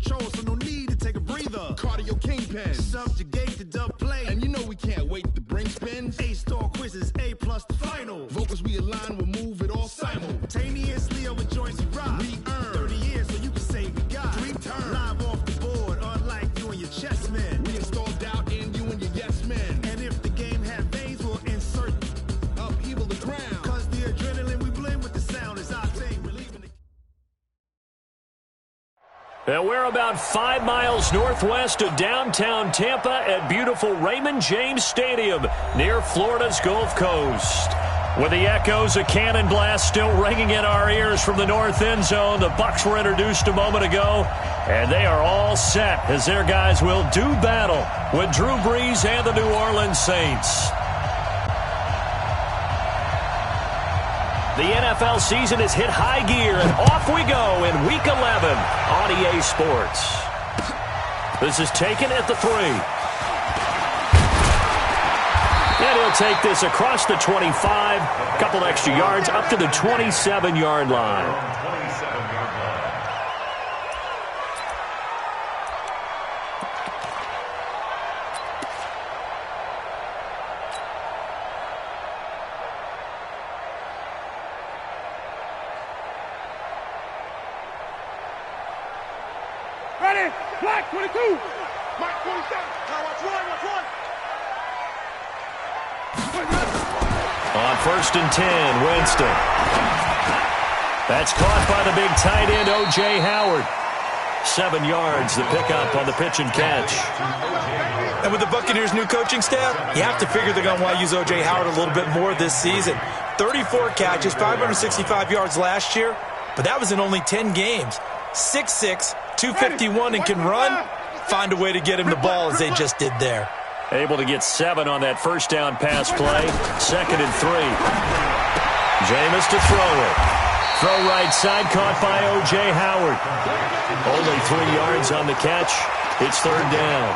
control, so no need to take a breather. Cardio kingpin, subjugate the dub play. And you know we can't wait to bring spins. A-star quizzes, A+ the final. Vocals we align, we'll move it all simultaneously over joints we rock. We earn 30 years, so you can say we got 3 turns. Live off the board, unlike you and your chess men. We install doubt in you and your yes men. And if the game had veins, we'll insert upheaval the ground. Cause the adrenaline we blend with the sound is our thing. Relieving the... And we're about 5 miles northwest of downtown Tampa at beautiful Raymond James Stadium near Florida's Gulf Coast. With the echoes of cannon blast still ringing in our ears from the north end zone, the Bucs were introduced a moment ago, and they are all set as their guys will do battle with Drew Brees and the New Orleans Saints. The NFL season has hit high gear, and off we go in Week 11 on EA Sports. This is taken at the 3. And he'll take this across the 25, a couple extra yards, up to the 27-yard line. Ready, black 22, Mike 27, now watch one. On 1st and 10, Winston. That's caught by the big tight end, O.J. Howard. 7 yards, the pickup on the pitch and catch. And with the Buccaneers' new coaching staff, you have to figure they're going to want to use O.J. Howard a little bit more this season. 34 catches, 565 yards last year, but that was in only 10 games. 6'6", 251, and can run. Find a way to get him the ball as they just did there. Able to get 7 on that first down pass play. 2nd and 3. Jameis to throw it. Throw right side, caught by O.J. Howard. Only 3 yards on the catch. It's 3rd down.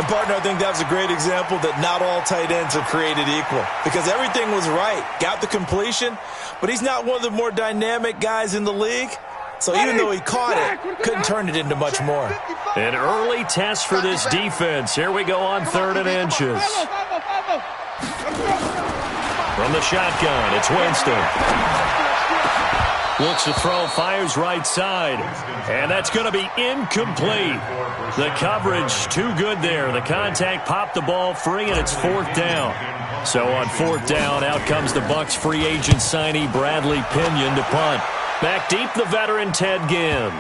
And, partner, I think that was a great example that not all tight ends are created equal. Because everything was right. Got the completion, but he's not one of the more dynamic guys in the league. So even though he caught it, couldn't turn it into much more. An early test for this defense. Here we go on 3rd and inches. From the shotgun, it's Winston. Looks to throw, fires right side. And that's going to be incomplete. The coverage too good there. The contact popped the ball free, and it's 4th down. So on 4th down, out comes the Bucs free agent signee Bradley Pinion to punt. Back deep, the veteran Ted Ginn.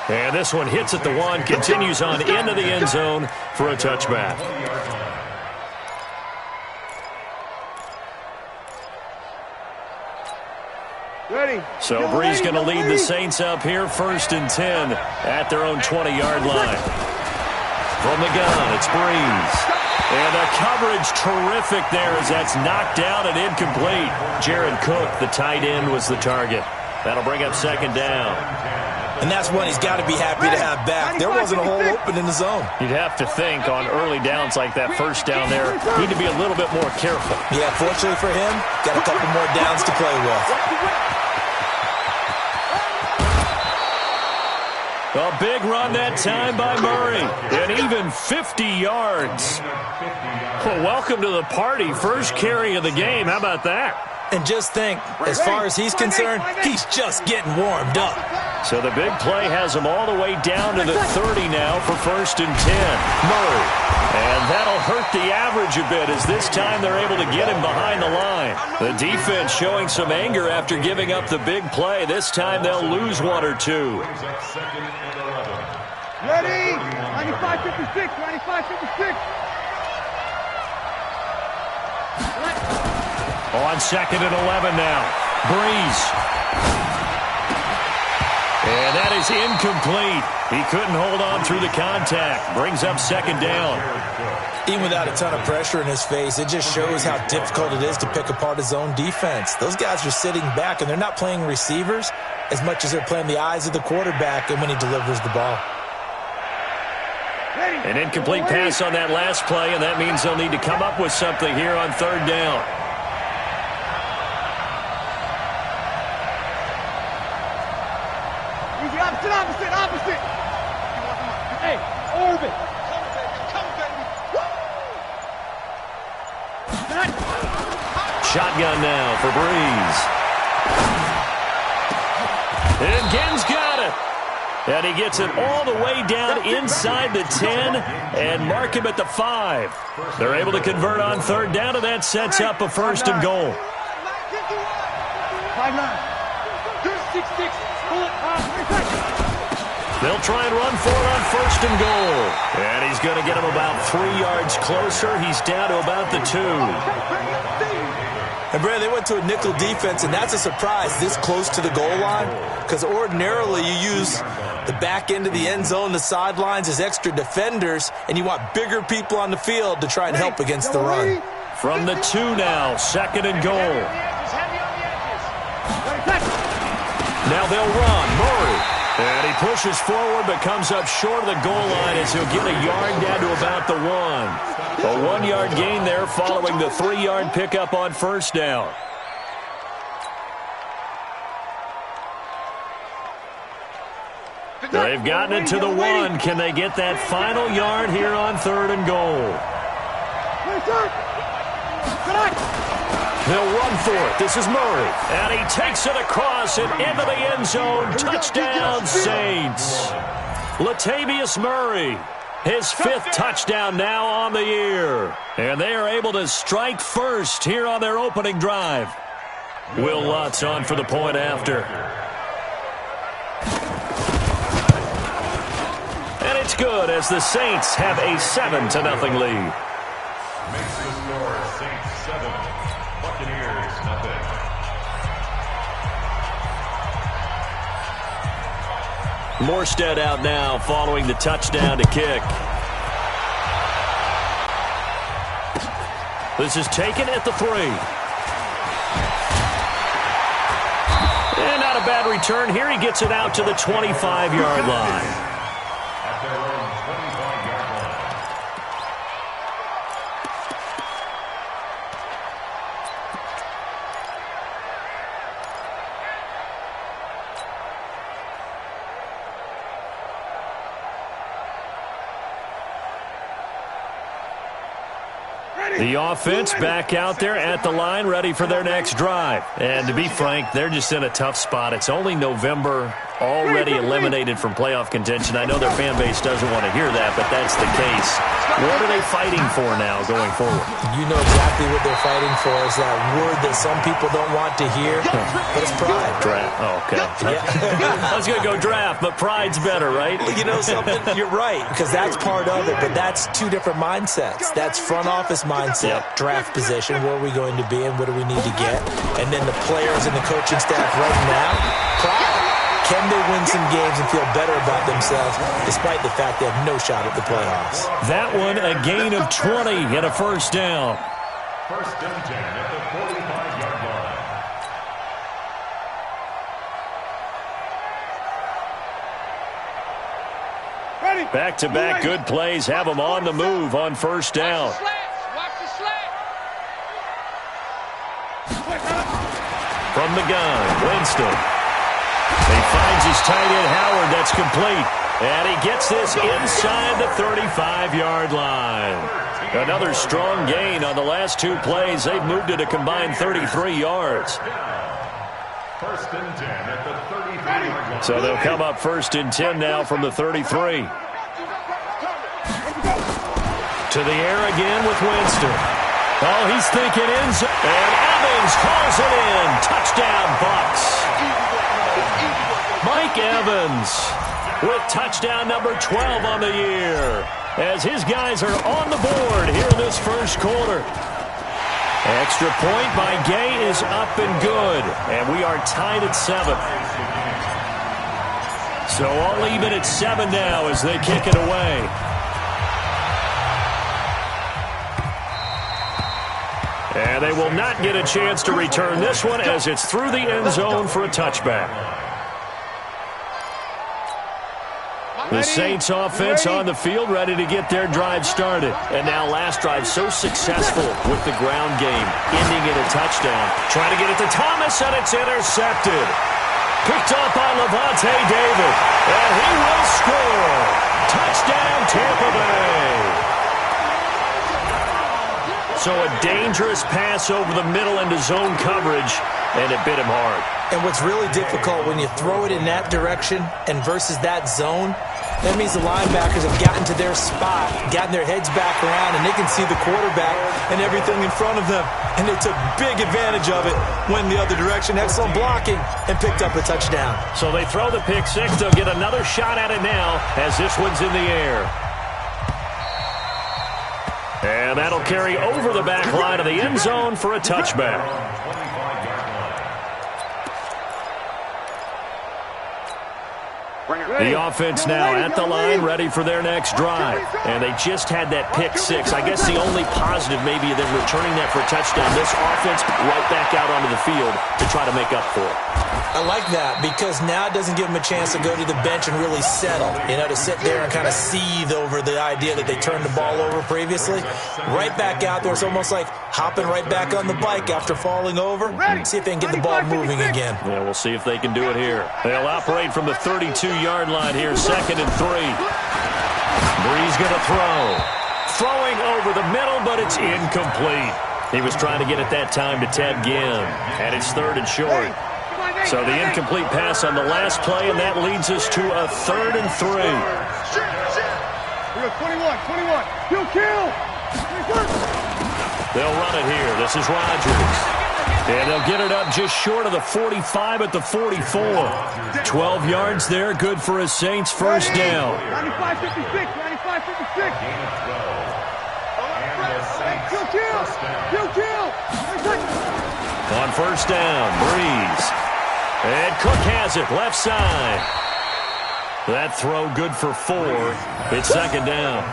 And this one hits at the 1, continues on into the end zone for a touchback. Ready. So Brees going to lead the Saints up here, 1st and 10 at their own 20-yard line. From the gun, it's Brees. And the coverage terrific there as that's knocked down and incomplete. Jared Cook, the tight end, was the target. That'll bring up 2nd down. And that's one he's got to be happy to have back. There wasn't a hole open in the zone. You'd have to think on early downs like that first down there, need to be a little bit more careful. Yeah, fortunately for him, got a couple more downs to play with. A big run that time by Murray. And even 50 yards. Well, welcome to the party. First carry of the game. How about that? And just think, as far as he's concerned, he's just getting warmed up. So the big play has him all the way down to the 30 now for 1st and 10. Murray. And that'll hurt the average a bit as this time they're able to get him behind the line. The defense showing some anger after giving up the big play. This time they'll lose 1 or 2. Ready? 95-56, 95-56. On 2nd and 11 now. Brees. And that is incomplete. He couldn't hold on through the contact. Brings up 2nd down. Even without a ton of pressure in his face, it just shows how difficult it is to pick apart his own defense. Those guys are sitting back, and they're not playing receivers as much as they're playing the eyes of the quarterback and when he delivers the ball. An incomplete pass on that last play, and that means they'll need to come up with something here on 3rd down. Opposite. Hey, orbit. Come, baby. Shotgun now for Breeze. And Ginn's got it. And he gets it all the way down inside the 10 and mark him at the 5. They're able to convert on third down, and that sets up a 1st and goal. 5-9. 6-6. Pull it. They'll try and run for it on 1st and goal. And he's going to get him about 3 yards closer. He's down to about the 2. And, Brad, they went to a nickel defense, and that's a surprise this close to the goal line, because ordinarily you use the back end of the end zone, the sidelines as extra defenders, and you want bigger people on the field to try and help against the run. From the 2 now, 2nd and goal. Now they'll run. Murray. And he pushes forward but comes up short of the goal line as he'll get a yard down to about the 1. A 1-yard gain there following the 3-yard pickup on 1st down. They've gotten it to the 1. Can they get that final yard here on 3rd and goal? They'll run for it. This is Murray. And he takes it across and into the end zone. Touchdown, Saints. Latavius Murray, his 5th touchdown now on the year. And they are able to strike first here on their opening drive. Will Lutz on for the point after. And it's good as the Saints have a 7-0 lead. Makes the score Saints 7, Buccaneers 0. Morstead out now following the touchdown to kick. This is taken at the 3. And not a bad return here. He gets it out to the 25-yard line. At their own 25-yard line. The offense back out there at the line, ready for their next drive. And to be frank, they're just in a tough spot. It's only November, already eliminated from playoff contention. I know their fan base doesn't want to hear that, but that's the case. What are they fighting for now going forward? You know exactly what they're fighting for is that word that some people don't want to hear, but it's pride. Draft. Oh, okay. Yeah. I was going to go draft, but pride's better, right? You know something? You're right, because that's part of it, but that's 2 different mindsets. That's front office mindset, draft position, where are we going to be and what do we need to get? And then the players and the coaching staff right now, pride. Can they win some games and feel better about themselves despite the fact they have no shot at the playoffs? That one, a gain of 20 and a 1st down. 1st and 10 at the 45-yard line. Back-to-back good plays have them on the move on 1st down. From the gun, Winston. He finds his tight end, Howard. That's complete. And he gets this inside the 35-yard line. Another strong gain on the last 2 plays. They've moved it a combined 33 yards. 1st and 10 at the 33-yard line. So they'll come up 1st and 10 now from the 33. To the air again with Winston. Oh, he's thinking in zone. And Evans calls it in. Touchdown, Bucs. Mike Evans with touchdown number 12 on the year as his guys are on the board here in this 1st quarter. Extra point by Gay is up and good, and we are tied at 7. So all even at 7 now as they kick it away. And they will not get a chance to return this one as it's through the end zone for a touchback. The Saints offense on the field ready to get their drive started. And now last drive so successful with the ground game, ending in a touchdown. Trying to get it to Thomas, and it's intercepted. Picked up by Levante David. And he will score. Touchdown, Tampa Bay. So a dangerous pass over the middle into zone coverage, and it bit him hard. And what's really difficult when you throw it in that direction and versus that zone, that means the linebackers have gotten to their spot, gotten their heads back around, and they can see the quarterback and everything in front of them. And they took big advantage of it, went the other direction, excellent blocking, and picked up a touchdown. So they throw the pick six. They'll get another shot at it now as this one's in the air. And that'll carry over the back line of the end zone for a touchback. The offense now at the line, ready for their next drive. And they just had that pick six. I guess the only positive maybe of them returning that for a touchdown. This offense right back out onto the field to try to make up for it. I like that because now it doesn't give them a chance to go to the bench and really settle, to sit there and kind of seethe over the idea that they turned the ball over previously. Right back out there. It's almost like hopping right back on the bike after falling over. See if they can get the ball moving again. Yeah, we'll see if they can do it here. They'll operate from the 32-yard line here, 2nd and 3. Breeze going to throw. Throwing over the middle, but it's incomplete. He was trying to get it that time to Ted Ginn, and it's 3rd and short. So the incomplete pass on the last play, and that leads us to a 3rd and 3. We got 21. Kill. They'll run it here. This is Rodgers. And they'll get it up just short of the 45 at the 44. 12 yards there, good for a Saints first down. 95-56. Kill. On first down, Breeze. And Cook has it, left side. That throw good for 4. It's 2nd down.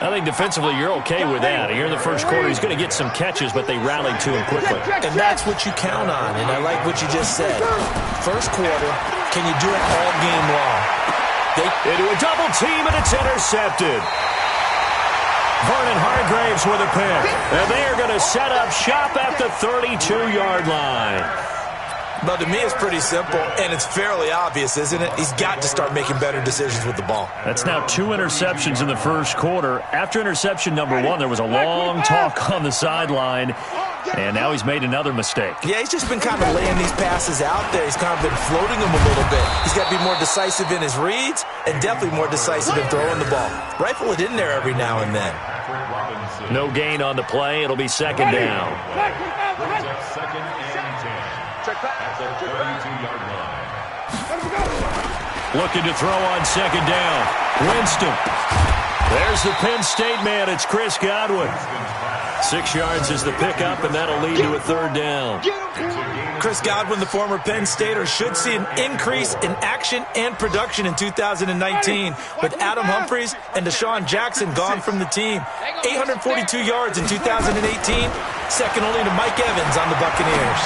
I think defensively you're okay with that. Here in the first quarter, he's going to get some catches, but they rallied to him quickly. And that's what you count on, and I like what you just said. First quarter, can you do it all game long? Into a double team, and it's intercepted. Vernon Hargreaves with a pick. And they are going to set up shop at the 32-yard line. Well, to me, it's pretty simple, and it's fairly obvious, isn't it? He's got to start making better decisions with the ball. That's now 2 interceptions in the first quarter. After interception number 1, there was a long talk on the sideline, and now he's made another mistake. Yeah, he's just been kind of laying these passes out there. He's kind of been floating them a little bit. He's got to be more decisive in his reads and definitely more decisive in throwing the ball. Rifle it in there every now and then. No gain on the play. It'll be 2nd down. At the 32-yard line. Looking to throw on 2nd down. Winston. There's the Penn State man. It's Chris Godwin. 6 yards is the pickup, and that'll lead to a 3rd down. Chris Godwin, the former Penn Stater, should see an increase in action and production in 2019 with Adam Humphries and Deshaun Jackson gone from the team. 842 yards in 2018, second only to Mike Evans on the Buccaneers.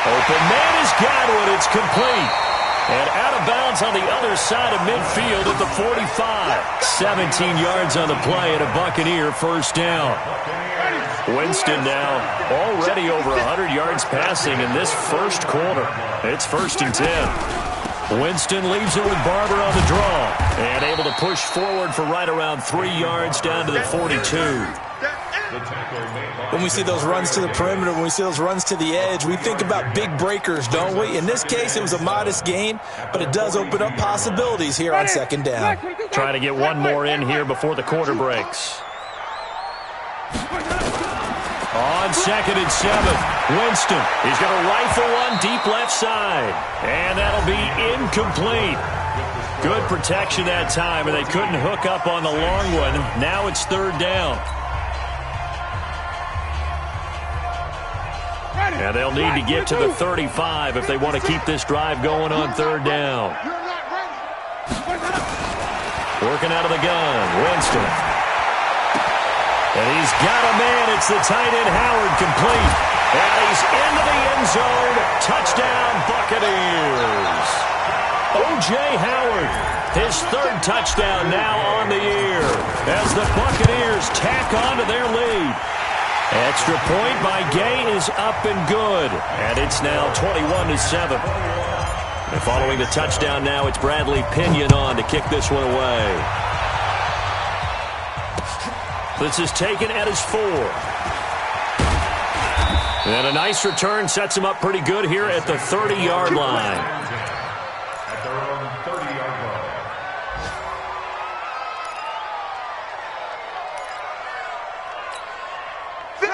Open man is Godwin. It's complete. And out of bounds on the other side of midfield at the 45. 17 yards on the play and a Buccaneer first down. Winston now already over 100 yards passing in this first quarter. It's 1st and 10. Winston leaves it with Barber on the draw. And able to push forward for right around 3 yards down to the 42. When we see those runs to the perimeter, when we see those runs to the edge, we think about big breakers, don't we? In this case, it was a modest gain, but it does open up possibilities here on 2nd down. Trying to get one more in here before the quarter breaks. On 2nd and 7, Winston. He's going to rifle one deep left side. And that'll be incomplete. Good protection that time, and they couldn't hook up on the long one. Now it's 3rd down. And they'll need to get to the 35 if they want to keep this drive going on 3rd down. Working out of the gun, Winston. And he's got a man. It's the tight end, Howard, complete. And he's into the end zone. Touchdown, Buccaneers. O.J. Howard, his 3rd touchdown now on the year as the Buccaneers tack on to their lead. Extra point by Gay is up and good. And it's now 21-7. And following the touchdown now, it's Bradley Pinion on to kick this one away. This is taken at his 4. And a nice return sets him up pretty good here at the 30-yard line. At their own 30-yard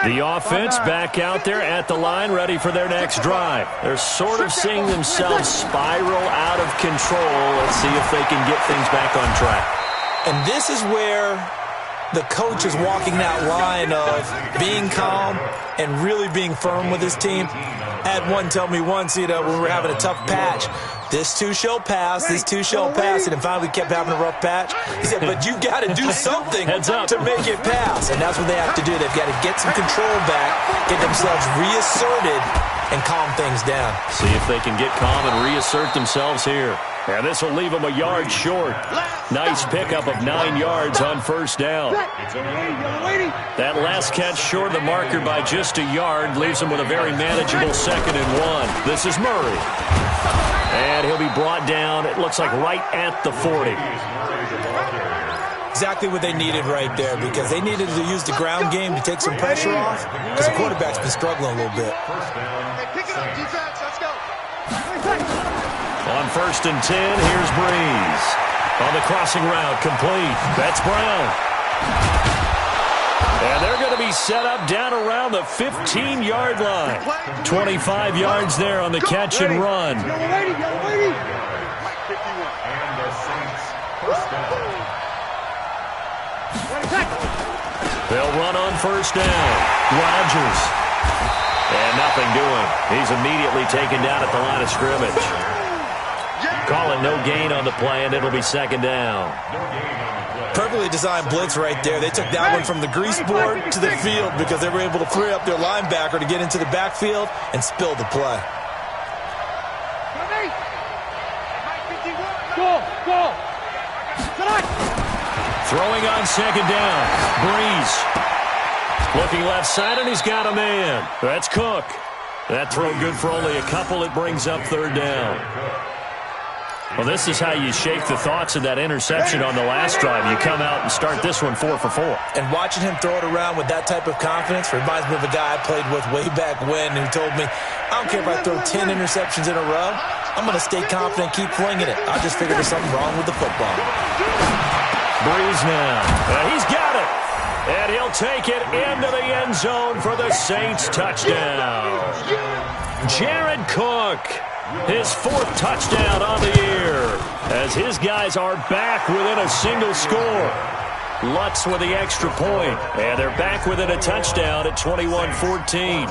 line. The offense back out there at the line, ready for their next drive. They're sort of seeing themselves spiral out of control. Let's see if they can get things back on track. And this is where the coach is walking that line of being calm and really being firm with his team. I had one tell me once, when we were having a tough patch, this too shall pass, this too shall pass, and then finally kept having a rough patch. He said, but you got to do something to make it pass, and that's what they have to do. They've got to get some control back, get themselves reasserted, and calm things down. See if they can get calm and reassert themselves here. And this will leave them a yard short. Nice pickup of 9 yards on first down. That last catch short of the marker by just a yard leaves them with a very manageable 2nd and 1. This is Murray. And he'll be brought down, it looks like right at the 40. Exactly what they needed right there, because they needed to use the ground game to take some pressure off, because the quarterback's been struggling a little bit. Pick it up, defense. Let's go. On 1st and 10, here's Breeze. On the crossing route, complete. That's Brown. And they're going to be set up down around the 15-yard line. 25 yards there on the catch and run. And the Saints first down. They'll run on first down. Rodgers. And nothing doing. He's immediately taken down at the line of scrimmage. Call it no gain on the play, and it'll be 2nd down. Perfectly designed blitz right there. They took that one from the grease board to the field because they were able to free up their linebacker to get into the backfield and spill the play. Go. Throwing on 2nd down. Breeze. Looking left side, and he's got a man. That's Cook. That throw good for only a couple. It brings up 3rd down. Well, this is how you shake the thoughts of that interception on the last drive. You come out and start this one 4 for 4. And watching him throw it around with that type of confidence reminds me of a guy I played with way back when who told me, I don't care if I throw 10 interceptions in a row. I'm going to stay confident and keep flinging it. I just figured there's something wrong with the football. Breeze now. He's got it. And he'll take it into the end zone for the Saints touchdown. Jared Cook. His 4th touchdown on the year as his guys are back within a single score. Lutz with the extra point, and they're back within a touchdown at 21-14.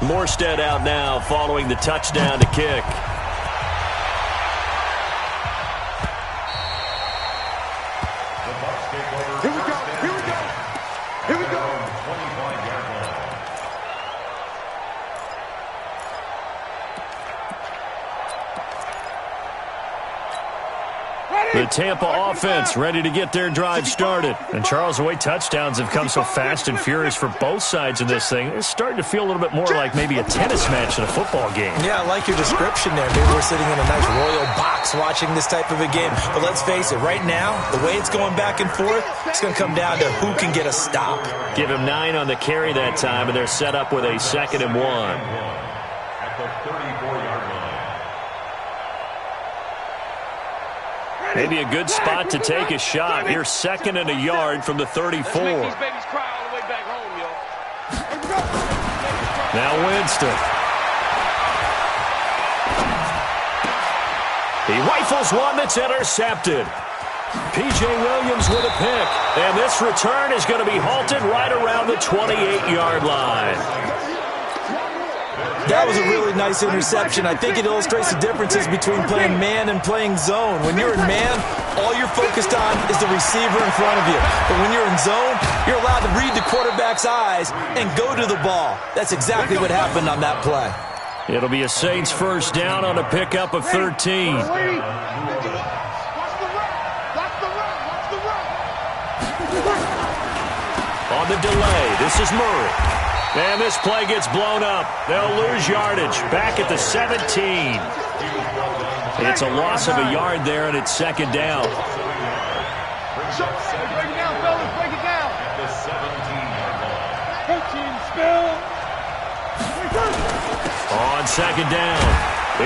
Morstead out now following the touchdown to kick. The Tampa offense ready to get their drive started. And Charles, the way touchdowns have come so fast and furious for both sides of this thing, it's starting to feel a little bit more like maybe a tennis match than a football game. Yeah, I like your description there. Maybe we're sitting in a nice royal box watching this type of a game. But let's face it, right now, the way it's going back and forth, it's going to come down to who can get a stop. Give him 9 on the carry that time, and they're set up with a 2nd and 1. At the 34-yard line. Maybe a good spot to take a shot. Here's 2nd and a yard from the 34. Now Winston. He rifles one that's intercepted. P.J. Williams with a pick. And this return is going to be halted right around the 28-yard line. That was a really nice interception. I think it illustrates the differences between playing man and playing zone. When you're in man, all you're focused on is the receiver in front of you. But when you're in zone, you're allowed to read the quarterback's eyes and go to the ball. That's exactly what happened on that play. It'll be a Saints first down on a pickup of 13. On the delay, this is Murray. And this play gets blown up. They'll lose yardage. Back at the 17. It's a loss of a yard there, and it's second down. Break it down, fellas. Break it down. The 17-yard line. Coaching spill. On second down,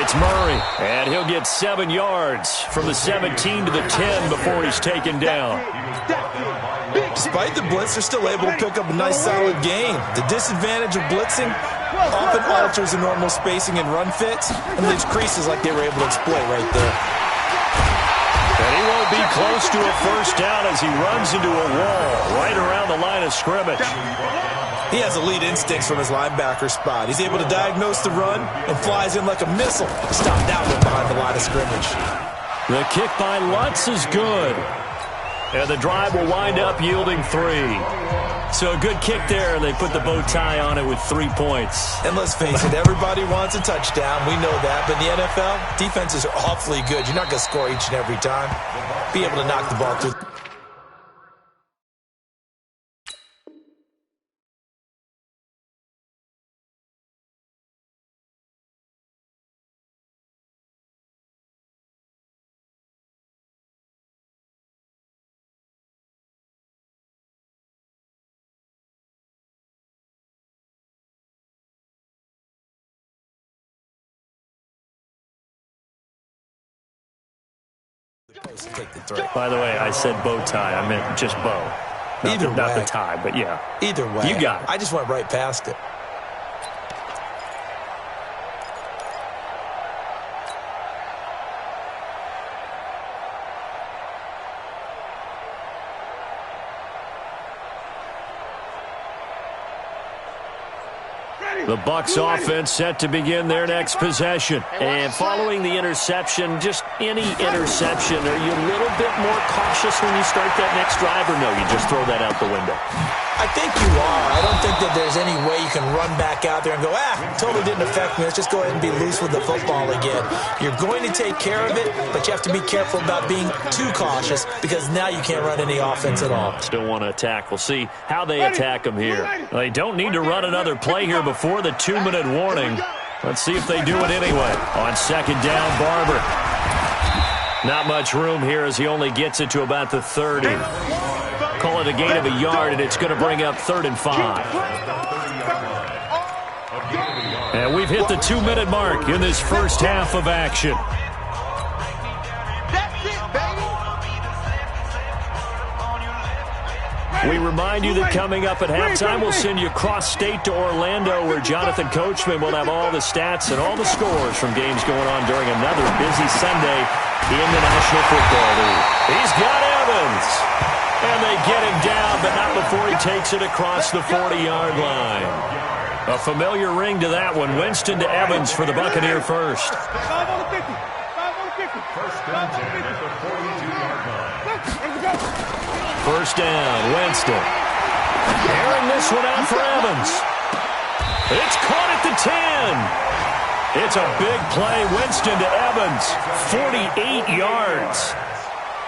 it's Murray, and he'll get 7 yards from the 17 to the 10 before he's taken down. Despite the blitz, they're still able to pick up a nice solid gain. The disadvantage of blitzing often alters the normal spacing and run fits and leaves creases like they were able to exploit right there. And he won't be close to a first down as he runs into a wall right around the line of scrimmage. He has elite instincts from his linebacker spot. He's able to diagnose the run and flies in like a missile to stop that one behind the line of scrimmage. The kick by Lutz is good. And the drive will wind up yielding 3. So a good kick there, and they put the bow tie on it with 3 points. And let's face it, everybody wants a touchdown. We know that. But in the NFL, defenses are awfully good. You're not going to score each and every time. Be able to knock the ball through. Take the threat. By the way, I said bow tie. I meant just bow. Not the tie, but yeah. Either way. You got it. I just went right past it. The Bucs offense set to begin their next possession. And following the interception, just any interception, are you a little bit more cautious when you start that next drive, or no, you just throw that out the window? I think you are. I don't think that there's any way you can run back out there and go, totally didn't affect me. Let's just go ahead and be loose with the football again. You're going to take care of it, but you have to be careful about being too cautious because now you can't run any offense at all. Still want to attack. We'll see how they attack them here. They don't need to run another play here before the 2-minute warning. Let's see if they do it anyway. On second down, Barber. Not much room here as he only gets it to about the 30. Call it a gain of a yard, and it's going to bring up 3rd and 5. And we've hit the 2-minute mark in this first half of action. We remind you that coming up at halftime, we'll send you cross-state to Orlando, where Jonathan Coachman will have all the stats and all the scores from games going on during another busy Sunday in the National Football League. He's got Evans. And they get him down, but not before he takes it across the 40-yard line. A familiar ring to that one. Winston to Evans for the Buccaneer first. 5 on the 50. 5 on the 50. First and 10 at the 42-yard line. First down, Winston. Airing this one out for Evans. It's caught at the 10. It's a big play. Winston to Evans. 48 yards.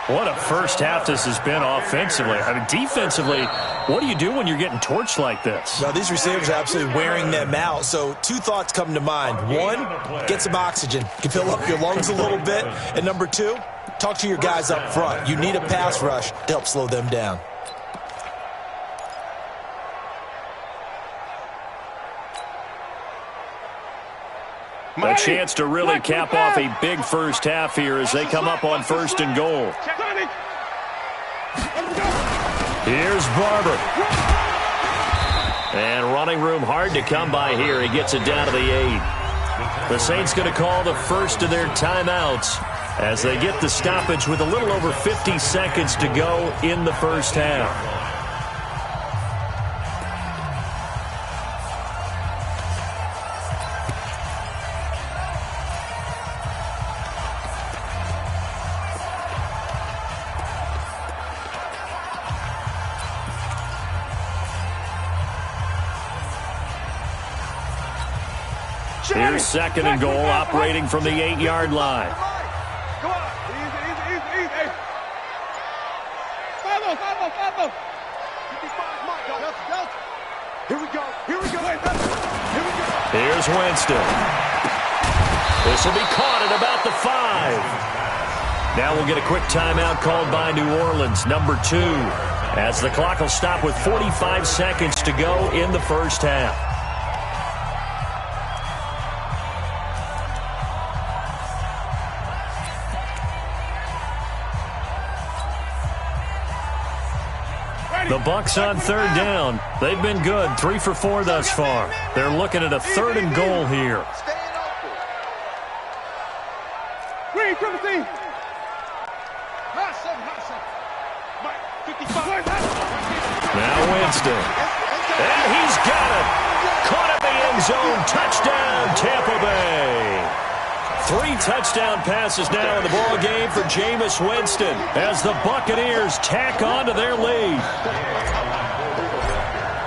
What a first half this has been offensively. I mean, defensively, what do you do when you're getting torched like this? Well, these receivers are absolutely wearing them out. So 2 thoughts come to mind. 1, get some oxygen. You can fill up your lungs a little bit. And number 2, talk to your guys up front. You need a pass rush to help slow them down. A chance to really cap off a big first half here as they come up on 1st and goal. Here's Barber. And running room hard to come by here. He gets it down to the 8. The Saints going to call the first of their timeouts as they get the stoppage with a little over 50 seconds to go in the first half. Here's 2nd and goal, operating from the 8-yard line. Come on. Easy. 5-0. 55, Mike. Here we go. Here we go. Here's Winston. This will be caught at about the 5. Now we'll get a quick timeout called by New Orleans, number 2, as the clock will stop with 45 seconds to go in the first half. The Bucks on third down. They've been good, 3 for 4 thus far. They're looking at a 3rd and goal here. Green, triple team. Hot seven. Mike, 55. Now Winston. And he's got it. Caught in the end zone. Touchdown, Tampa Bay. 3 touchdown passes now in the ball game for Jameis Winston as the Buccaneers tack on to their lead.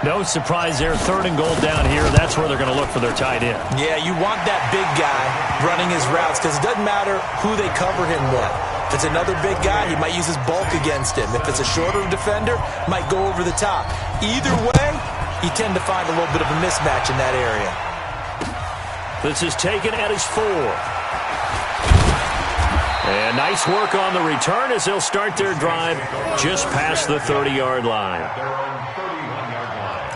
No surprise there, 3rd and goal down here. That's where they're going to look for their tight end. Yeah, you want that big guy running his routes because it doesn't matter who they cover him with. If it's another big guy, he might use his bulk against him. If it's a shorter defender, might go over the top. Either way, you tend to find a little bit of a mismatch in that area. This is taken at his 4. And nice work on the return as they'll start their drive just past the 30-yard line. Their own 31-yard line.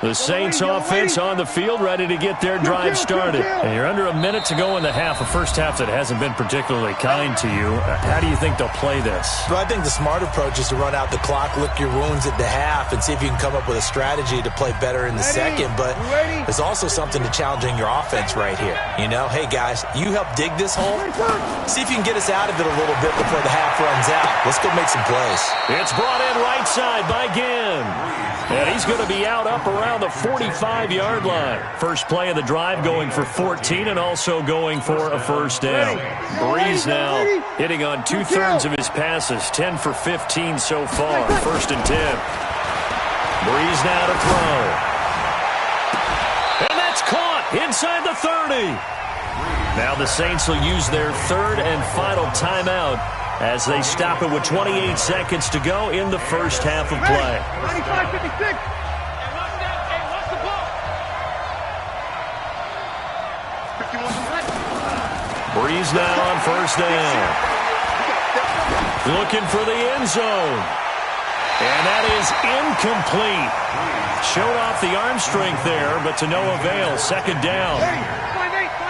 The Saints offense on the field, ready to get their drive started. And you're under a minute to go in the half, a first half that hasn't been particularly kind to you. How do you think they'll play this? Well, I think the smart approach is to run out the clock, lick your wounds at the half, and see if you can come up with a strategy to play better in the second. But there's also something to challenging your offense right here. You know, hey, guys, you help dig this hole. See if you can get us out of it a little bit before the half runs out. Let's go make some plays. It's brought in right side by Ginn. And he's going to be out up around the 45-yard line. First play of the drive going for 14 and also going for a first down. Breeze now hitting on 2/3 of his passes, 10 for 15 so far. 1st and 10. Breeze now to throw. And that's caught inside the 30. Now the Saints will use their 3rd and final timeout as they stop it with 28 seconds to go in the first half of play. 95-56. Breeze now on first down. Looking for the end zone. And that is incomplete. Showed off the arm strength there, but to no avail. 2nd down.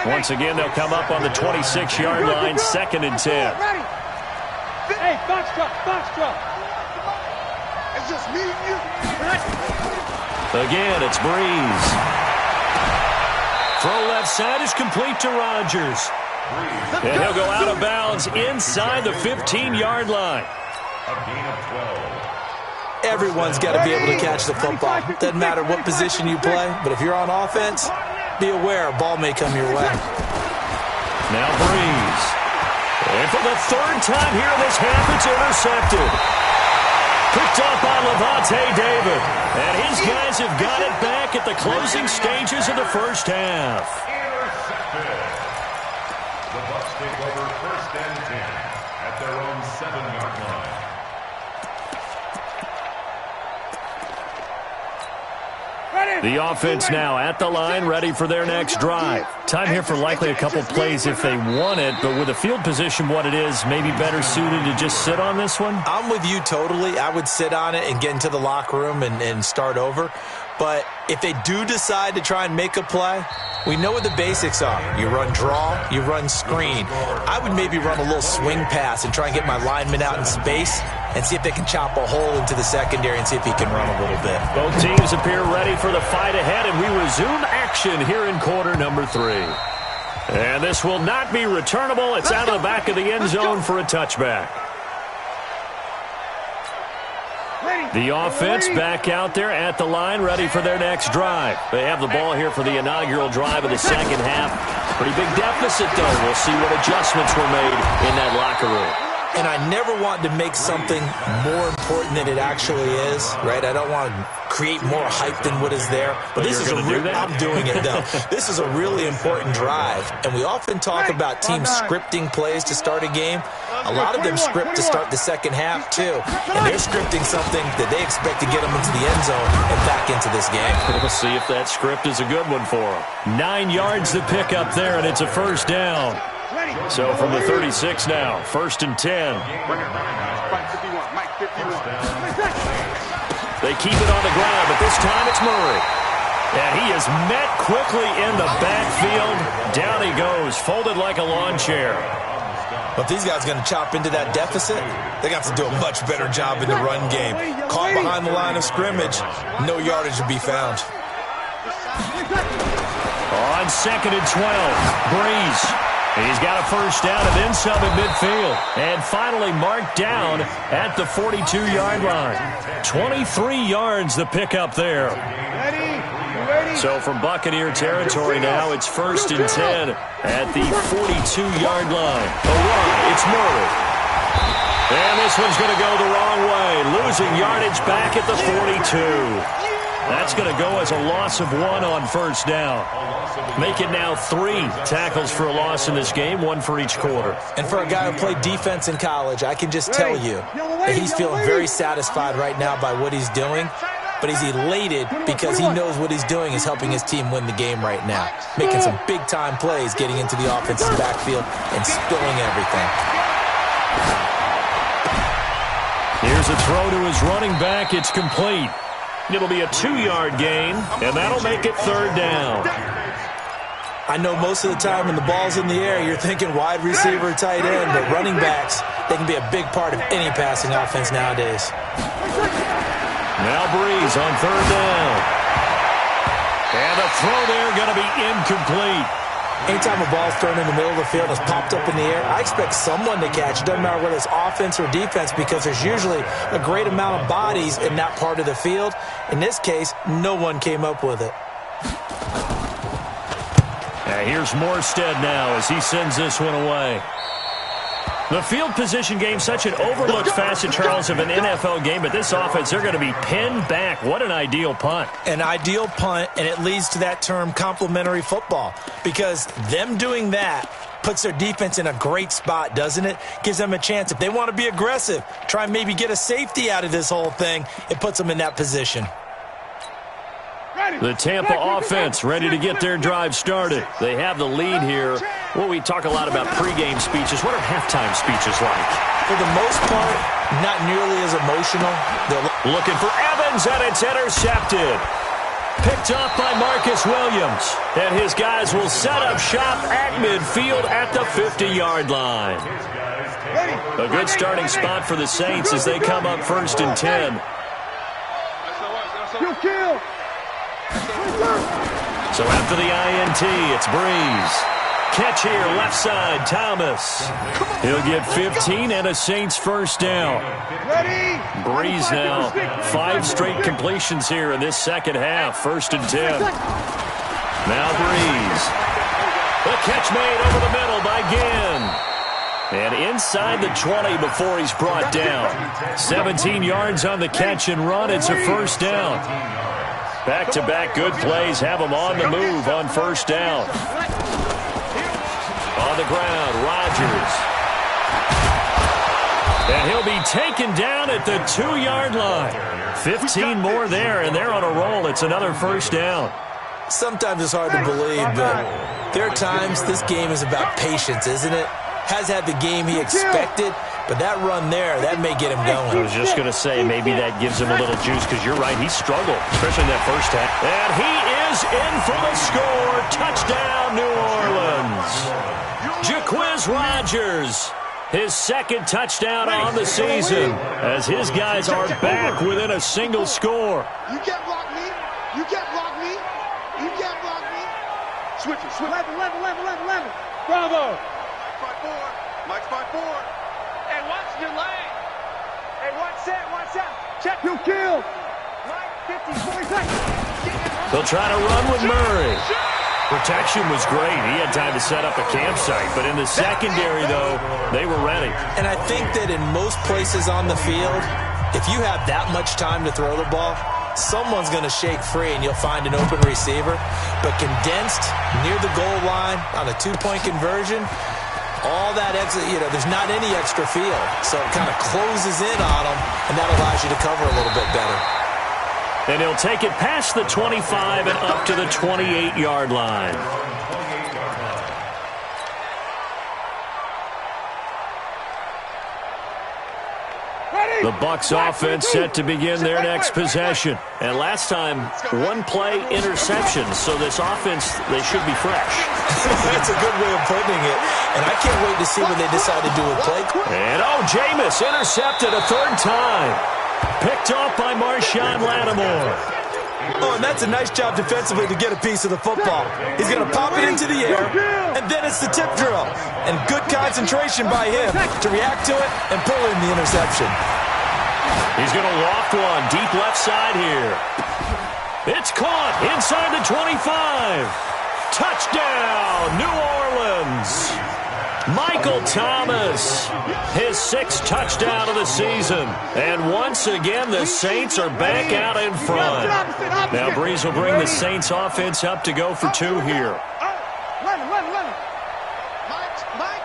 Once again, they'll come up on the 26-yard line, 2nd and 10. Hey, box truck. It's just me and you. Again, it's Breeze. Throw left side is complete to Rodgers. And he'll go out of bounds inside the 15-yard line. A gain of 12. Everyone's got to be able to catch the football. Doesn't matter what position you play, but if you're on offense, be aware a ball may come your way. Now Breeze. And for the 3rd time here in this half, it's intercepted. Picked up by Levante David. And his guys have got it back at the closing stages of the first half. Intercepted. The Bucs take over 1st and 10 at their own 7-yard line. The offense now at the line, ready for their next drive. Time here for likely a couple plays if they want it, but with the field position what it is, maybe better suited to just sit on this one? I'm with you totally. I would sit on it and get into the locker room and start over. But if they do decide to try and make a play, we know what the basics are. You run draw, you run screen. I would maybe run a little swing pass and try and get my lineman out in space and see if they can chop a hole into the secondary and see if he can run a little bit. Both teams appear ready for the fight ahead, and we resume action here in quarter number 3. And this will not be returnable. It's out of the back of the end zone for a touchback. The offense back out there at the line, ready for their next drive. They have the ball here for the inaugural drive of the second half. Pretty big deficit, though. We'll see what adjustments were made in that locker room. And I never want to make something more important than it actually is, right? I don't want to create more hype than what is there. But this is I'm doing it, though. This is a really important drive. And we often talk about teams scripting plays to start a game. A lot of them script to start the second half, too. And they're scripting something that they expect to get them into the end zone and back into this game. We'll see if that script is a good one for them. 9 yards to pick up there, and it's a first down. So from the 36 now, 1st and 10. They keep it on the ground, but this time it's Murray. And he is met quickly in the backfield. Down he goes, folded like a lawn chair. But if these guys are going to chop into that deficit, they got to do a much better job in the run game. Caught behind the line of scrimmage, no yardage to be found. On 2nd and 12, Breeze. He's got a first down and then some at midfield. And finally marked down at the 42-yard line. 23 yards the pickup there. So from Buccaneer territory now, it's 1st and 10 at the 42-yard line. The run, it's Murray. And this one's going to go the wrong way. Losing yardage back at the 42. That's going to go as a loss of 1 on first down. Make it now 3 tackles for a loss in this game, 1 for each quarter. And for a guy who played defense in college, I can just tell you that he's feeling very satisfied right now by what he's doing. But he's elated because he knows what he's doing is helping his team win the game right now. Making some big-time plays, getting into the offensive backfield and spilling everything. Here's a throw to his running back. It's complete. It'll be a 2-yard gain, and that'll make it 3rd down. I know most of the time when the ball's in the air, you're thinking wide receiver, tight end, but running backs, they can be a big part of any passing offense nowadays. Now Breeze on 3rd down. And the throw there going to be incomplete. Anytime a ball's thrown in the middle of the field and is popped up in the air, I expect someone to catch it. Doesn't matter whether it's offense or defense because there's usually a great amount of bodies in that part of the field. In this case, no one came up with it. Here's Morstead now as he sends this one away. The field position game, such an overlooked facet, Charles, of an NFL game, but this offense, they're going to be pinned back. What an ideal punt. An ideal punt, and it leads to that term complementary football, because them doing that puts their defense in a great spot, doesn't it? Gives them a chance. If they want to be aggressive, try and maybe get a safety out of this whole thing, it puts them in that position. The Tampa offense ready to get their drive started. They have the lead here. Well, we talk a lot about pregame speeches. What are halftime speeches like? For the most part, not nearly as emotional. They're looking for Evans, and it's intercepted. Picked off by Marcus Williams. And his guys will set up shop at midfield at the 50-yard line. A good starting spot for the Saints as they come up 1st and 10. So after the INT, it's Breeze. Catch here, left side, Thomas. He'll get 15 and a Saints first down. Breeze now, 5 straight completions here in this second half, 1st and 10. Now Breeze. The catch made over the middle by Ginn. And inside the 20 before he's brought down. 17 yards on the catch and run. It's a first down. Back-to-back good plays have him on the move on first down. On the ground, Rodgers. And he'll be taken down at the 2-yard line. 15 more there, and they're on a roll. It's another first down. Sometimes it's hard to believe, but there are times this game is about patience, isn't it? Has had the game he expected, but that run there, that may get him going. I was just going to say, maybe that gives him a little juice, because you're right, he struggled, especially in that first half. And he is in for the score. Touchdown, New Orleans. Jacquizz Rodgers, his 2nd touchdown on the season, as his guys are back within a single score. You can't block me. You can't block me. You can't block me. Switch it. Level. Bravo. Mike's 5-4. Hey, watch your leg. Hey, watch that. Check. You kill. Right, 50, 40 seconds. They'll try to run with Murray. Protection was great. He had time to set up a campsite, but in the secondary, though, they were ready. And I think that in most places on the field, if you have that much time to throw the ball, someone's going to shake free and you'll find an open receiver. But condensed near the goal line on a 2-point conversion, all that extra, there's not any extra field. So it kind of closes in on them, and that allows you to cover a little bit better. And he'll take it past the 25 and up to the 28-yard line. The Bucs offense set to begin their next possession. And last time, one-play interception. So this offense, they should be fresh. That's a good way of putting it. And I can't wait to see when they decide to do a play. And, Jameis intercepted a third time. Picked off by Marshawn Lattimore. Oh, and that's a nice job defensively to get a piece of the football. He's going to pop it into the air, and then it's the tip drill. And good concentration by him to react to it and pull in the interception. He's going to loft one deep left side here. It's caught inside the 25. Touchdown, New Orleans. Michael Thomas, his 6th touchdown of the season. And once again, the Saints are back out in front. Now Breeze will bring the Saints offense up to go for 2 here. Mike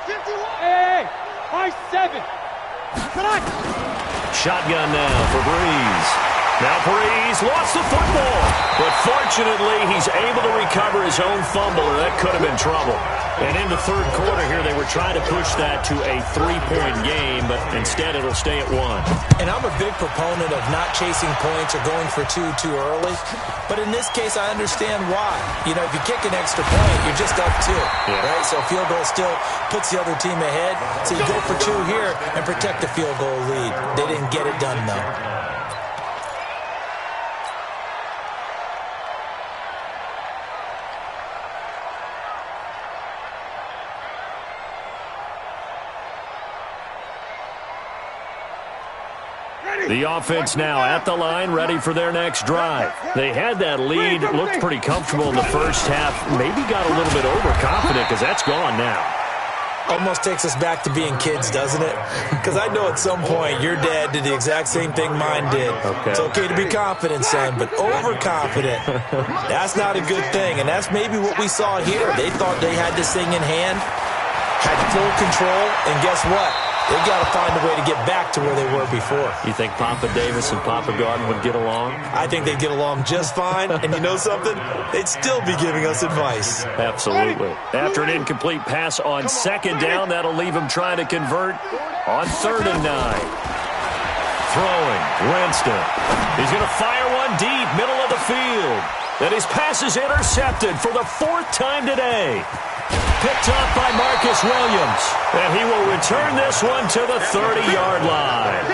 51. Hey, Mike 7. Shotgun now for Breeze. Now Breeze lost the football. But fortunately, he's able to recover his own fumble, or that could have been trouble. And in the third quarter here, they were trying to push that to a 3-point game, but instead it'll stay at 1. And I'm a big proponent of not chasing points or going for 2 too early. But in this case, I understand why. If you kick an extra point, you're just up 2, right? So a field goal still puts the other team ahead. So you go for 2 here and protect the field goal lead. They didn't get it done, though. The offense now at the line, ready for their next drive. They had that lead, looked pretty comfortable in the first half, maybe got a little bit overconfident because that's gone now. Almost takes us back to being kids, doesn't it? Because I know at some point your dad did the exact same thing mine did. Okay. It's okay to be confident, son, but overconfident, that's not a good thing. And that's maybe what we saw here. They thought they had this thing in hand, had full control, and guess what? They got to find a way to get back to where they were before. You think Papa Davis and Papa Garden would get along? I think they'd get along just fine. And you know something? They'd still be giving us advice. Absolutely. After an incomplete pass on 2nd down, that'll leave him trying to convert on 3rd and 9. Throwing, Winston. He's going to fire one deep, middle of the field. And his pass is intercepted for the 4th time today. Picked off by Marcus Williams. And he will return this one to the 30-yard line.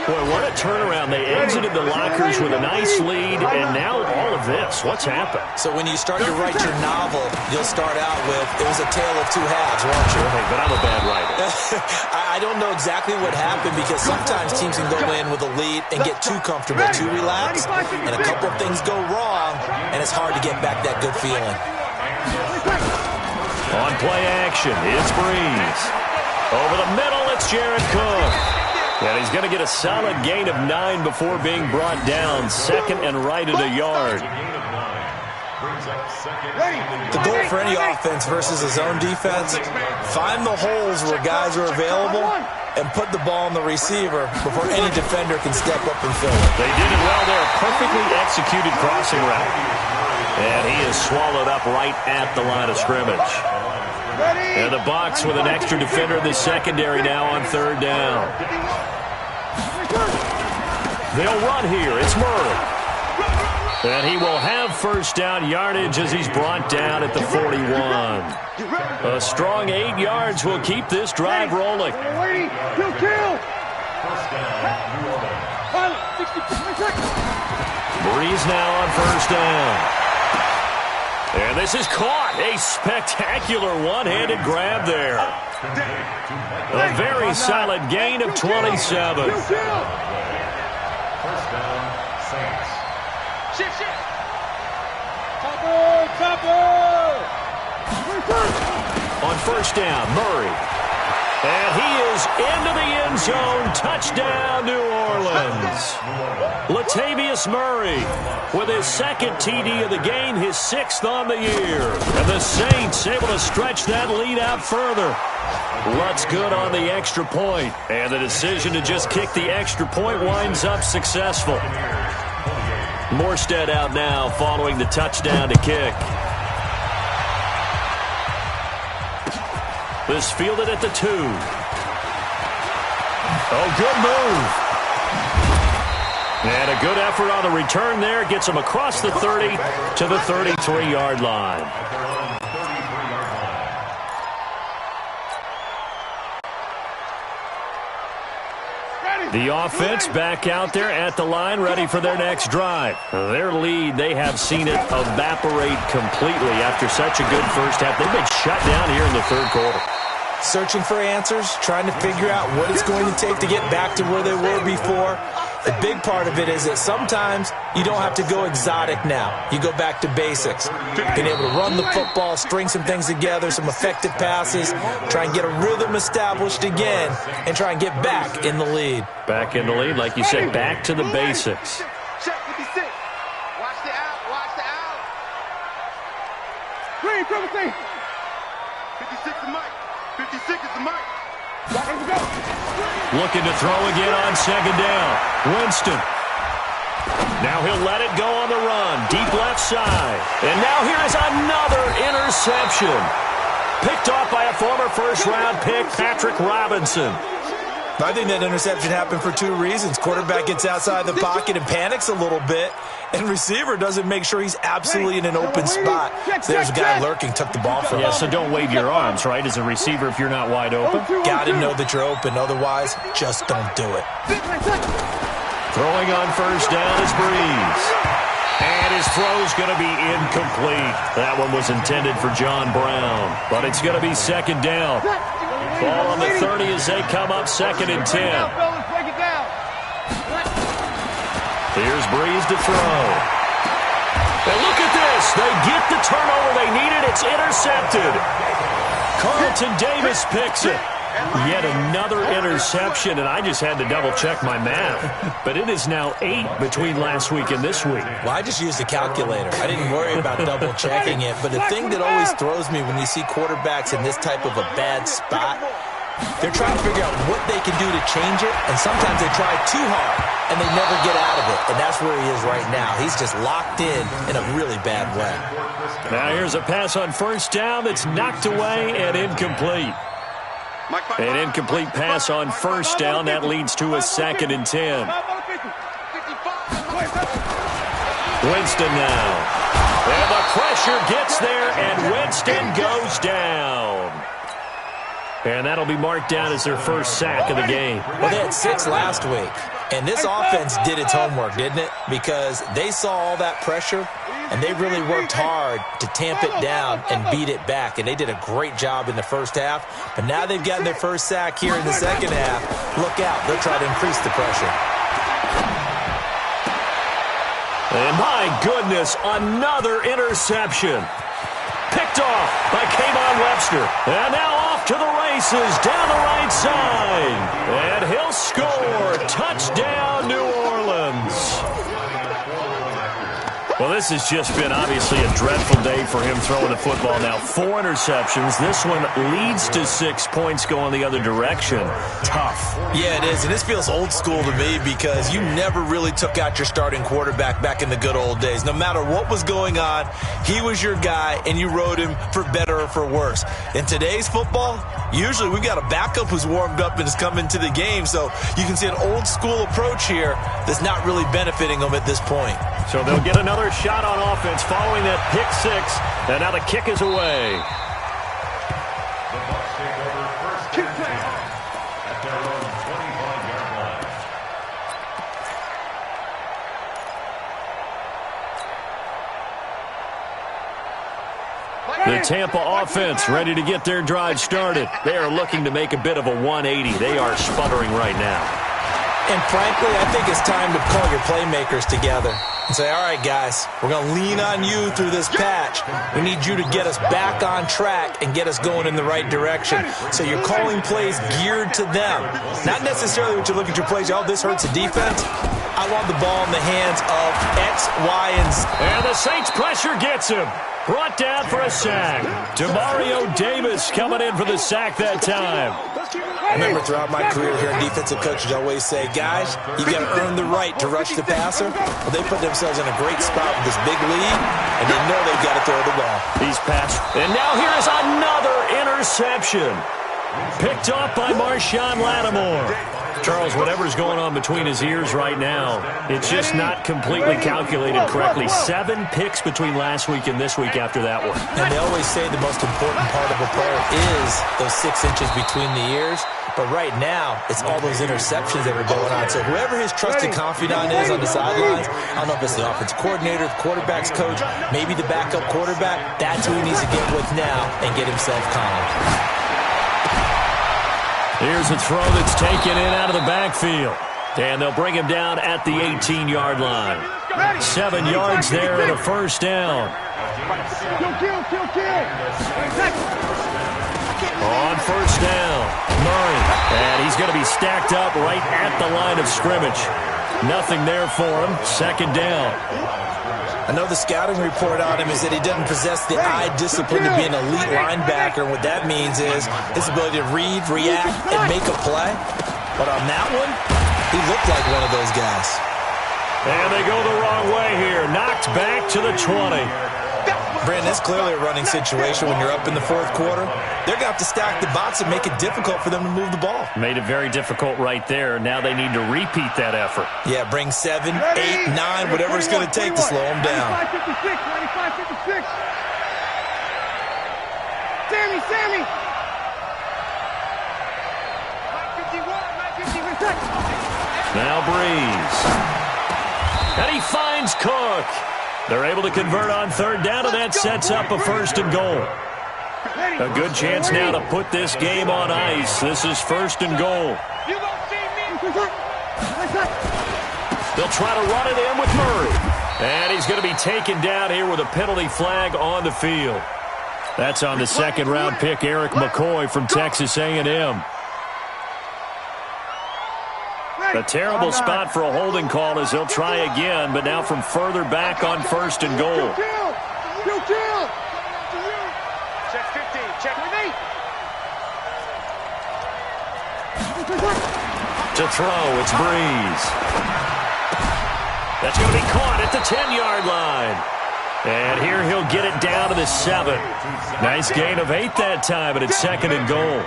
Boy, what a turnaround. They exited the lockers with a nice lead, and now all of this. What's happened? So when you start to write your novel, you'll start out with, it was a tale of 2 halves, won't you? Hey, but I'm a bad writer. I don't know exactly what happened because sometimes teams can go in with a lead and get too comfortable, too relaxed, and a couple of things go wrong, and it's hard to get back that good feeling. On play action, it's Breeze. Over the middle, it's Jared Cook. And he's going to get a solid gain of 9 before being brought down. 2nd and right at a yard. The goal for any offense versus a zone defense, find the holes where guys are available and put the ball on the receiver before any defender can step up and fill it. They did it well there. Perfectly executed crossing route. And he is swallowed up right at the line of scrimmage. And the Bucs with an extra defender in the secondary now on 3rd down. They'll run here. It's Murray. And he will have 1st down yardage as he's brought down at the 41. A strong 8 yards will keep this drive rolling. Breeze now on 1st down. And this is caught. A spectacular one-handed grab there. A very solid gain of 27. 1st down, Saints. Shift. On 1st down, Murray. And he is into the end zone. Touchdown, New Orleans. Latavius Murray with his second TD of the game, his 6th on the year. And the Saints able to stretch that lead out further. Lutz good on the extra point. And the decision to just kick the extra point winds up successful. Morstead out now following the touchdown to kick. This fielded at the 2. Oh, good move. And a good effort on the return there. Gets him across the 30 to the 33-yard line. The offense back out there at the line, ready for their next drive. Their lead, they have seen it evaporate completely after such a good first half. They've been shut down here in the third quarter. Searching for answers, trying to figure out what it's going to take to get back to where they were before. The big part of it is that sometimes you don't have to go exotic now. You go back to basics. Being able to run the football, string some things together, some effective passes, try and get a rhythm established again, and try and get back in the lead. Back in the lead, like you said, back to the basics. Check 56. Watch the out. Watch the out. Green, 56 is Mike. 56 is the Mike. Looking to throw again on second down. Winston. Now he'll let it go on the run. Deep left side. And now here is another interception. Picked off by a former first-round pick, Patrick Robinson. I think that interception happened for 2 reasons. Quarterback gets outside the pocket and panics a little bit, and receiver doesn't make sure he's absolutely in an open spot. So there's a guy lurking, took the ball from him. Yeah, so don't wave your arms, right, as a receiver if you're not wide open. Got to know that you're open. Otherwise, just don't do it. Throwing on first down is Breeze. And his throw's going to be incomplete. That one was intended for John Brown, but it's going to be second down. Ball on the 30 as they come up 2nd and 10. Here's Breeze to throw. And look at this. They get the turnover they needed. It's intercepted. Carlton Davis picks it. Yet another interception, and I just had to double-check my math. But it is now 8 between last week and this week. Well, I just used a calculator. I didn't worry about double-checking it. But the thing that always throws me when you see quarterbacks in this type of a bad spot, they're trying to figure out what they can do to change it, and sometimes they try too hard, and they never get out of it. And that's where he is right now. He's just locked in a really bad way. Now here's a pass on first down that's knocked away and incomplete. An incomplete pass on first down. That leads to a 2nd and 10. Winston now. And the pressure gets there, and Winston goes down. And that'll be marked down as their first sack of the game. Well, they had 6 last week. And this offense did its homework, didn't it? Because they saw all that pressure, and they really worked hard to tamp it down and beat it back. And they did a great job in the first half. But now they've gotten their first sack here in the second half. Look out. They'll try to increase the pressure. And my goodness, another interception. Picked off by Kayvon Webster. And now off to the races down the right side. And he'll score. Touchdown, New Orleans. Well, this has just been obviously a dreadful day for him throwing the football. Now 4 interceptions. This one leads to 6 points going the other direction. Tough. Yeah, it is. And this feels old school to me because you never really took out your starting quarterback back in the good old days. No matter what was going on, he was your guy, and you rode him for better or for worse. In today's football, usually we've got a backup who's warmed up and has come into the game. So you can see an old school approach here that's not really benefiting them at this point. So they'll get another shot on offense following that pick 6, and now the kick is away. The Bucs take over first and 10 at their own 25-yard line. The Tampa offense ready to get their drive started. They are looking to make a bit of a 180. They are sputtering right now. And frankly, I think it's time to call your playmakers together and say, all right, guys, we're going to lean on you through this patch. We need you to get us back on track and get us going in the right direction. So you're calling plays geared to them. Not necessarily what you look at your plays, oh, this hurts the defense. I want the ball in the hands of X, Y, and Z. And the Saints pressure gets him. Brought down for a sack. Demario Davis coming in for the sack that time. I remember throughout my career here in defensive coaches, I always say, guys, you got to earn the right to rush the passer. Well, they put themselves in a great spot with this big lead, and they know they've got to throw the ball. He's passed. And now here's another interception. Picked off by Marshawn Lattimore. Charles, whatever's going on between his ears right now, it's just not completely calculated correctly. 7 picks between last week and this week after that one. And they always say the most important part of a player is those 6 inches between the ears. But right now, it's all those interceptions that are going on. So whoever his trusted confidant is on the sidelines, I don't know if it's the offensive coordinator, the quarterback's coach, maybe the backup quarterback, that's who he needs to get with now and get himself calm. Here's a throw that's taken in out of the backfield. And they'll bring him down at the 18-yard line. 7 yards there and a first down. On first down, Murray. And he's going to be stacked up right at the line of scrimmage. Nothing there for him. Second down. I know the scouting report on him is that he doesn't possess the eye discipline to be an elite linebacker. And what that means is his ability to read, react, and make a play. But on that one, he looked like one of those guys. And they go the wrong way here. Knocked back to the 20. Brandon, it's clearly a running situation when you're up in the 4th quarter. They're going to have to stack the box and make it difficult for them to move the ball. Made it very difficult right there. Now they need to repeat that effort. Yeah, bring 7, 8, 9, whatever it's going to take to slow them down. 95-56. Sammy. 951. Now Breeze. And he finds Cook. They're able to convert on 3rd down, and that sets up a 1st and goal. A good chance now to put this game on ice. This is 1st and goal. They'll try to run it in with Murray. And he's going to be taken down here with a penalty flag on the field. That's on the 2nd-round pick, Eric McCoy from Texas A&M. A terrible spot for a holding call as they'll try again, but now from further back on 1st and goal. Check 15. Check with 8. To throw, it's Breeze. That's going to be caught at the 10-yard line. And here he'll get it down to the 7. Nice gain of 8 that time, but it's 2nd and goal.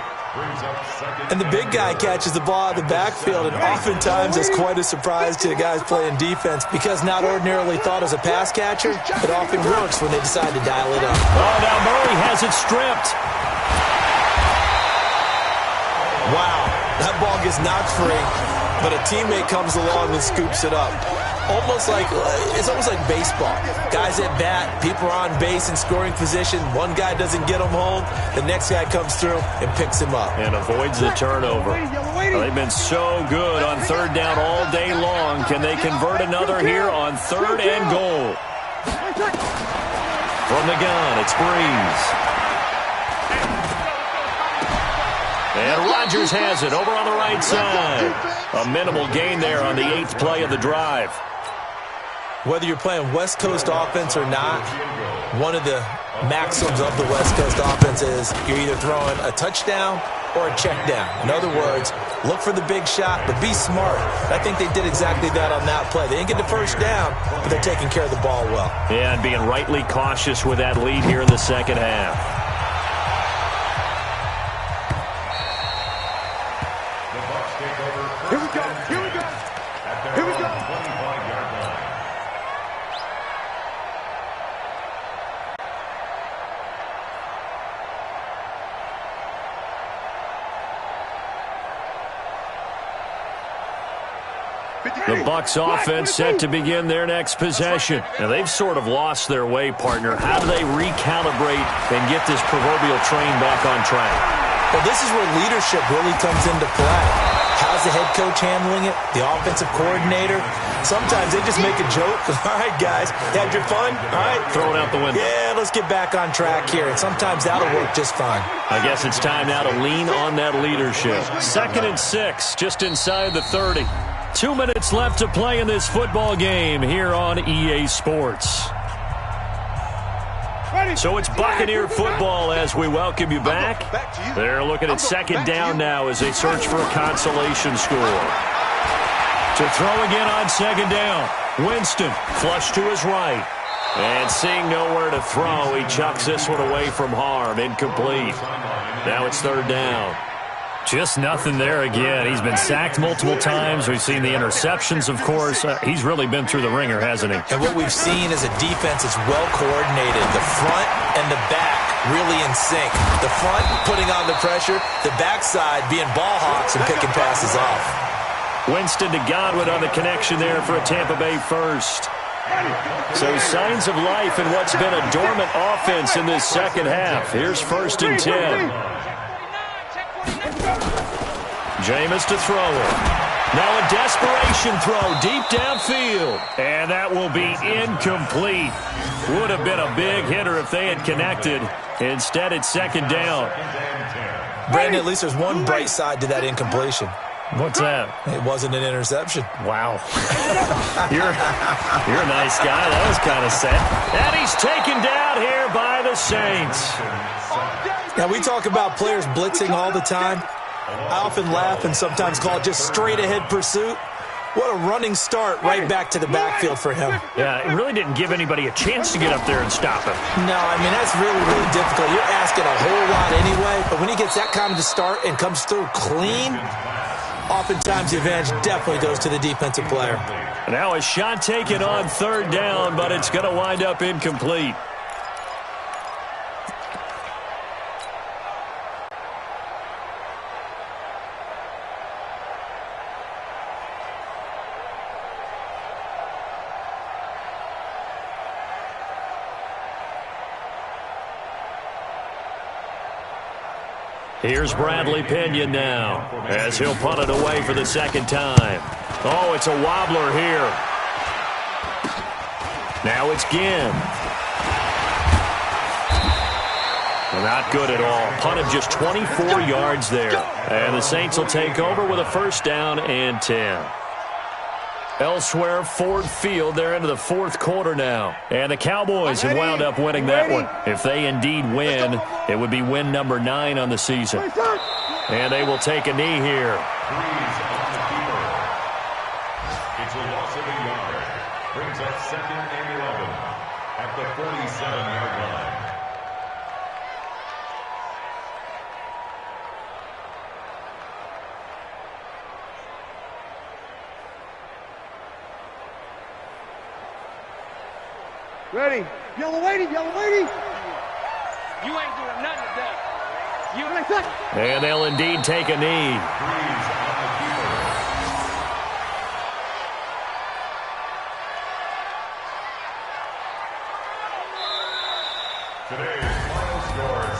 And the big guy catches the ball out of the backfield, and oftentimes it's quite a surprise to the guys playing defense because not ordinarily thought as a pass catcher, it often works when they decide to dial it up. Oh, now Murray has it stripped. Wow, that ball gets knocked free, but a teammate comes along and scoops it up. It's almost like baseball. Guys at bat, people are on base in scoring position. One guy doesn't get him home. The next guy comes through and picks him up. And avoids the turnover. They've been so good on 3rd down all day long. Can they convert another here on 3rd and goal? From the gun, it's Breeze. And Rodgers has it over on the right side. A minimal gain there on the 8th play of the drive. Whether you're playing West Coast offense or not, one of the maxims of the West Coast offense is you're either throwing a touchdown or a check down. In other words, look for the big shot, but be smart. I think they did exactly that on that play. They didn't get the 1st down, but they're taking care of the ball well. Yeah, and being rightly cautious with that lead here in the 2nd half. The Bucs offense set to begin their next possession. Now, they've sort of lost their way, partner. How do they recalibrate and get this proverbial train back on track? Well, this is where leadership really comes into play. How's the head coach handling it? The offensive coordinator? Sometimes they just make a joke. All right, guys, had your fun? All right. Throw it out the window. Yeah, let's get back on track here. And sometimes that'll work just fine. I guess it's time now to lean on that leadership. 2nd and 6, just inside the 30. 2 minutes left to play in this football game here on EA Sports. So it's Buccaneer football as we welcome you back. They're looking at 2nd down now as they search for a consolation score. To throw again on 2nd down. Winston flush to his right. And seeing nowhere to throw, he chucks this one away from harm. Incomplete. Now it's 3rd down. Just nothing there again. He's been sacked multiple times. We've seen the interceptions, of course. He's really been through the ringer, hasn't he? And what we've seen is a defense that's well coordinated. The front and the back really in sync. The front putting on the pressure. The backside being ball hawks and picking passes off. Winston to Godwin on the connection there for a Tampa Bay first. So signs of life in what's been a dormant offense in this second half. Here's 1st and 10. Jameis to throw it. Now a desperation throw deep downfield. And that will be incomplete. Would have been a big hitter if they had connected. Instead, it's 2nd down. Brandon, at least there's one bright side to that incompletion. What's that? It wasn't an interception. Wow. You're a nice guy. That was kind of sad. And he's taken down here by the Saints. Now, we talk about players blitzing all the time. I often laugh and sometimes call it just straight-ahead pursuit. What a running start right back to the backfield for him. Yeah, it really didn't give anybody a chance to get up there and stop him. No, I mean, that's really, really difficult. You're asking a whole lot anyway, but when he gets that kind of a start and comes through clean, oftentimes the advantage definitely goes to the defensive player. Now a shot taken on 3rd down, but it's going to wind up incomplete. Here's Bradley Pinion now as he'll punt it away for the 2nd time. Oh, it's a wobbler here. Now it's Ginn. Not good at all. Punted just 24 yards there. And the Saints will take over with a 1st down and 10. Elsewhere, Ford Field, they're into the 4th quarter now. And the Cowboys have wound up winning that one. If they indeed win, it would be win number 9 on the season. And they will take a knee here. It's a loss of a yard. Brings up 2nd and 11 at the 47-yard line. Ready. Yellow lady, yellow lady. You ain't doing nothing today. You ain't And they'll indeed take a knee.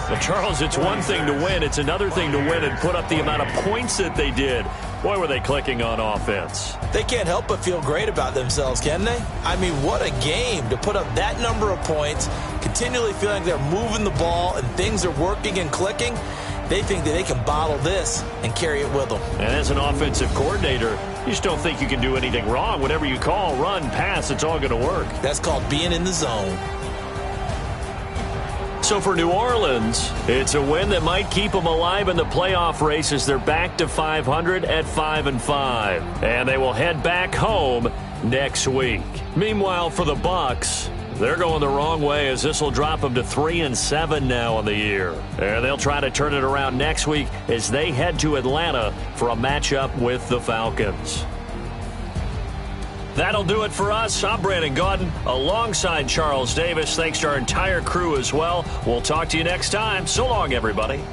Well, Charles, it's one thing to win. It's another thing to win and put up the amount of points that they did. Boy, were they clicking on offense. They can't help but feel great about themselves, can they? I mean, what a game to put up that number of points, continually feeling like they're moving the ball and things are working and clicking. They think that they can bottle this and carry it with them. And as an offensive coordinator, you just don't think you can do anything wrong. Whatever you call, run, pass, it's all going to work. That's called being in the zone. So for New Orleans, it's a win that might keep them alive in the playoff race as they're back to 500 at 5-5. And they will head back home next week. Meanwhile, for the Bucs, they're going the wrong way as this will drop them to 3-7 now on the year. And they'll try to turn it around next week as they head to Atlanta for a matchup with the Falcons. That'll do it for us. I'm Brandon Gaudin alongside Charles Davis. Thanks to our entire crew as well. We'll talk to you next time. So long, everybody.